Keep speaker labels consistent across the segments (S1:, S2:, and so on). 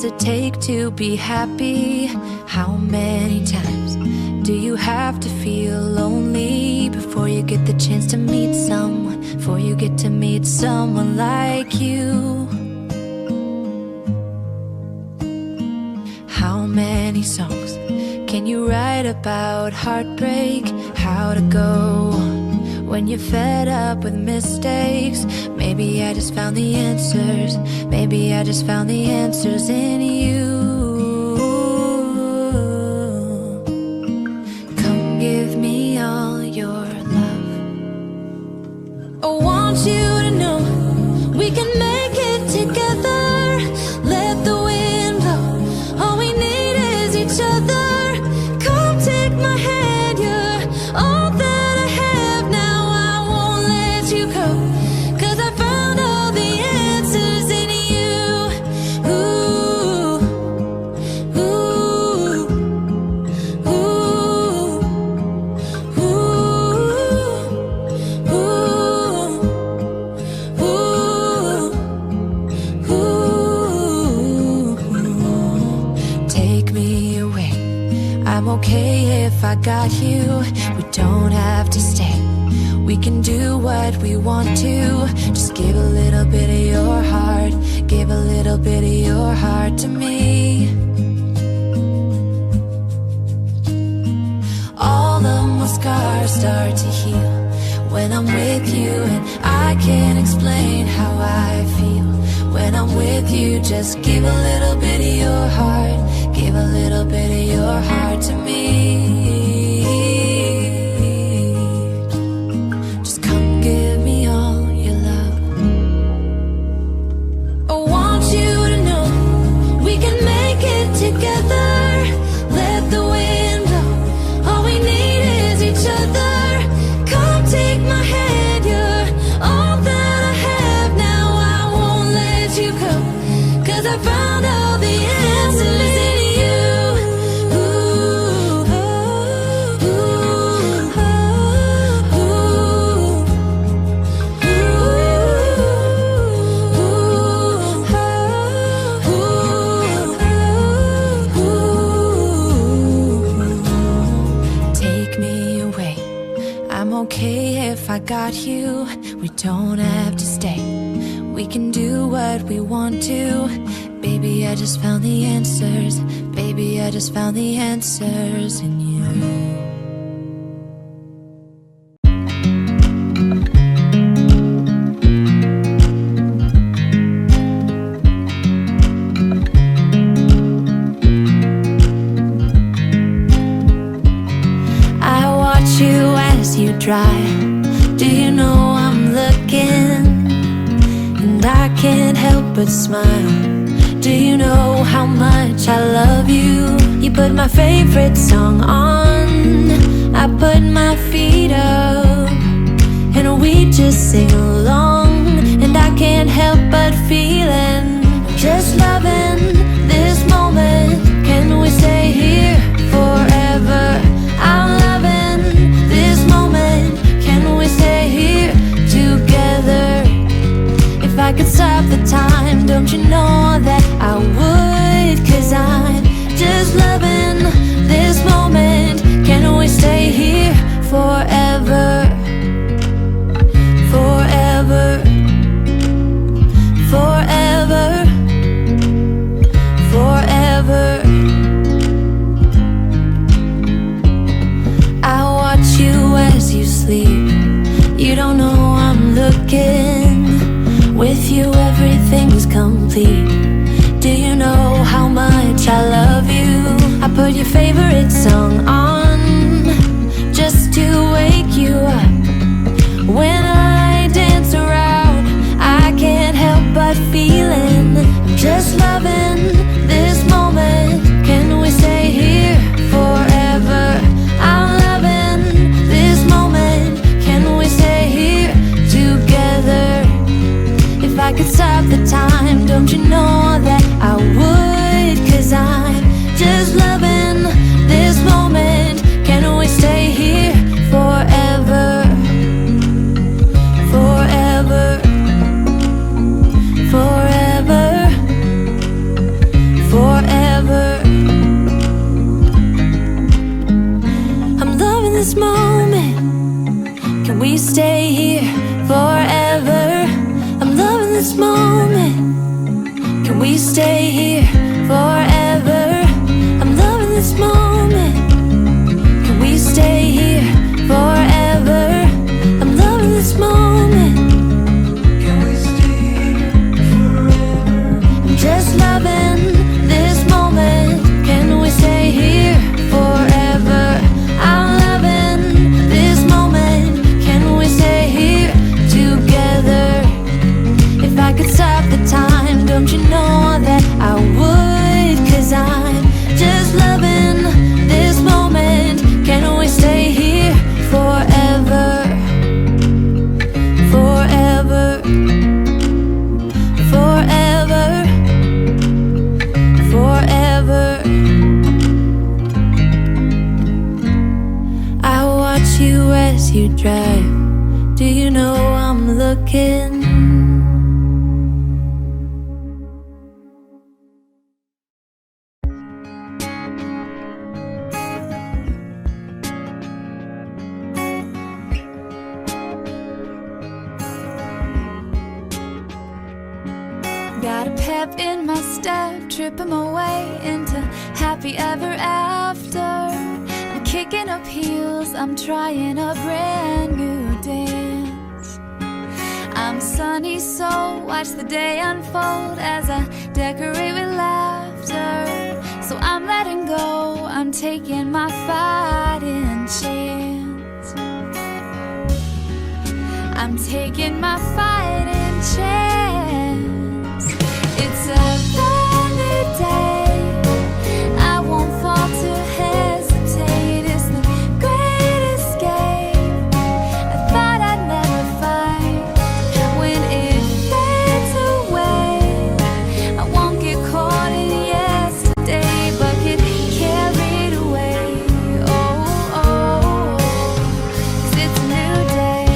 S1: does it take to be happy? How many times do you have to feel lonely before you get the chance to meet someone, before you get to meet someone like you? How many songs can you write about heartbreak? How to go on when you're fed up with mistakes? Maybe I just found the answers. Maybe I just found the answers in you. Come give me all your love. I want you to know we can make it together. Let the wind blow. All we need is each other. Come take my hand. You're all that I have now. I won't let you go, 'cause I found all the answers in you. Ooh, ooh, ooh, ooh, ooh, ooh. Take me away. I'm okay if I got you. We don't have to stay. We can do what we want to. Just give a little bit of your heart. Give a little bit of your heart to me. All of my scars start to heal when I'm with you, and I can't explain how I feel when I'm with you. Just give a little bit of your heart. Give a little bit of your heart to me. Just come give me all your love. I want you to know we can make it together. Let the wind blow. All we need is each other. Come take my hand. You're all that I have now. I won't let you go, 'cause I found all the answers in you. Ooh, ooh, ooh, ooh. Take me away. I'm okay if I got you. We don't have to stay. We can do what we want to. Baby, I just found the answers. Baby, I just found the answers in you. I watch you as you drive. Do you know I'm looking? And I can't help but smile. Do you know how much I love you? You put my favorite song on. I put my feet up, and we just sing along. And I can't help but feeling, just loving this moment. Can we stay here forever? I'm loving this moment. Can we stay here together? If I could stop the time, don't you know that I would? 'Cause I'm just loving this moment. Can we stay here forever? Forever, forever, forever. I watch you as you sleep. You don't know I'm looking. With you everything's complete. Can we stay here forever? I'm loving this moment. Can we stay here forever? I'm loving this moment. Can we stay here forever? I'm loving this moment. Can we stay here forever? I'm just loving this moment. Can we stay here forever? I'm loving this moment. Can we stay here together? If I could stop the time, don't you know that I would? 'Cause I'm just loving this moment. Can we stay here forever? Forever. Forever. Forever. I watch you as you drive. Do you know I'm looking?
S2: Got a pep in my step, tripping my way into happy ever after. I'm kicking up heels, I'm trying a brand new dance. I'm sunny, so watch the day unfold as I decorate with laughter. So I'm letting go, I'm taking my fighting chance. I'm taking my fighting chance. It's a brand new day. I won't fall to hesitate. It's the great escape. I thought I'd never find. When it fades away, I won't get caught in yesterday, but get carried away. Oh, oh, 'cause it's a new day.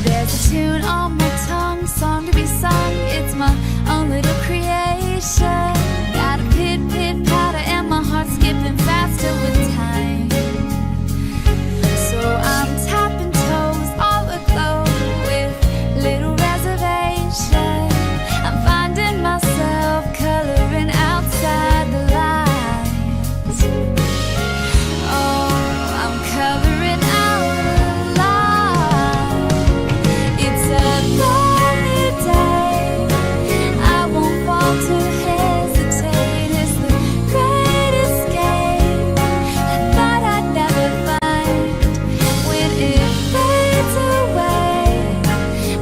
S2: There's a tune on my tongue, song to be sung. It's my own little creation. Got a pit, pit, patter, and my heart skipping faster with time. So I'm tapping toes, all aglow with little reservation. I'm finding myself coloring outside the lines. Oh, I'm coloring out a line. It's a brand new day. I won't fall to hesitate. It's the great escape. I thought I'd never find. When it fades away,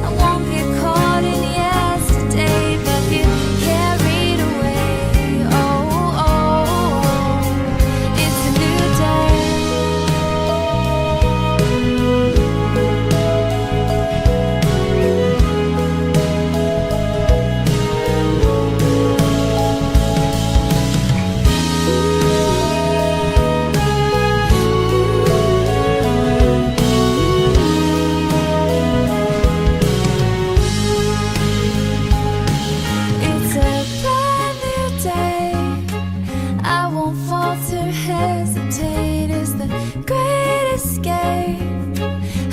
S2: I won't get caught in yesterday, but get carried away. Oh, oh, it's a new day. It's a brand new day. I won't fall to hesitate. It's the great escape.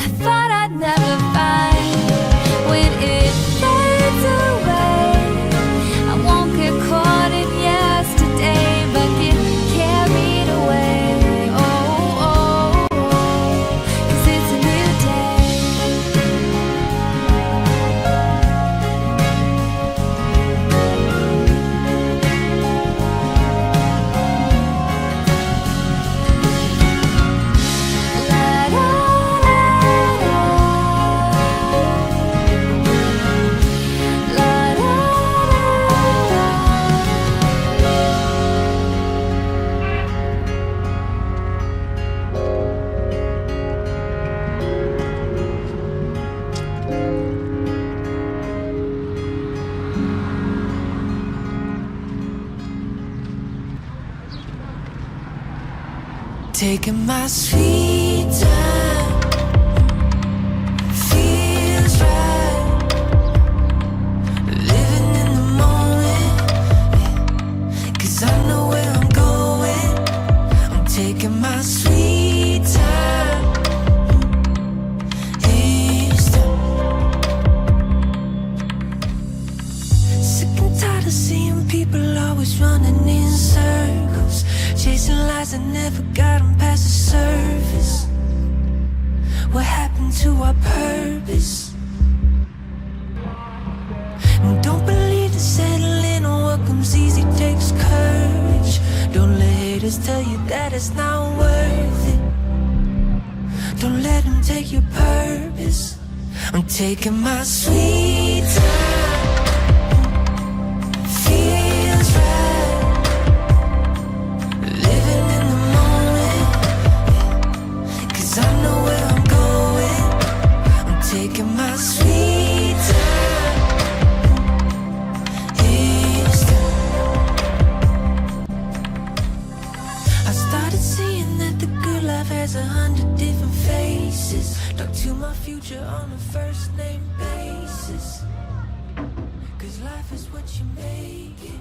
S2: I thought I'd never find. When it fades away, I won't get caught in yesterday, but get carried away. Oh, oh, oh, 'cause it's a new day.
S1: Taking my sweet time, feels right. tired of seeing people always running in circles, chasing lies that never got them past the surface. What happened to our purpose? And don't believe that settling on what comes easy takes courage. Don't let haters tell you that it's not worth it. Don't let them take your purpose. I'm taking my sweet time. Feels right. Living in the moment. 'Cause I know where I'm going. I'm taking my sweet time. It's time. I started seeing that the good life has 100 different faces. Talk to my future on a first name basis. 'Cause life is what you make it.